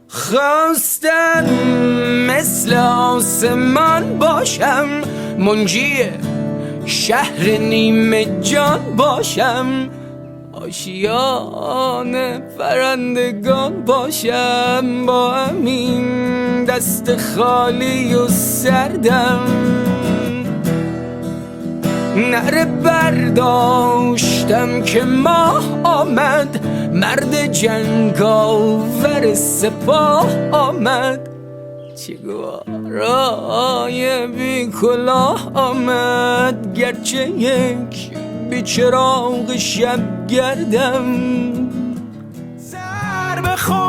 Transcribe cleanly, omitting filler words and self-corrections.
خواستم مثل آسمان باشم، منجی شهر نیمه جان باشم، آشیان پرندگان باشم، با همین دست خالی و سردم نعره برداشتم که ماه آمد، مرد جنگاور سپاه آمد، چگوارای بی کلاه آمد، گرچه یک بی چراغ شب گردم سر بخور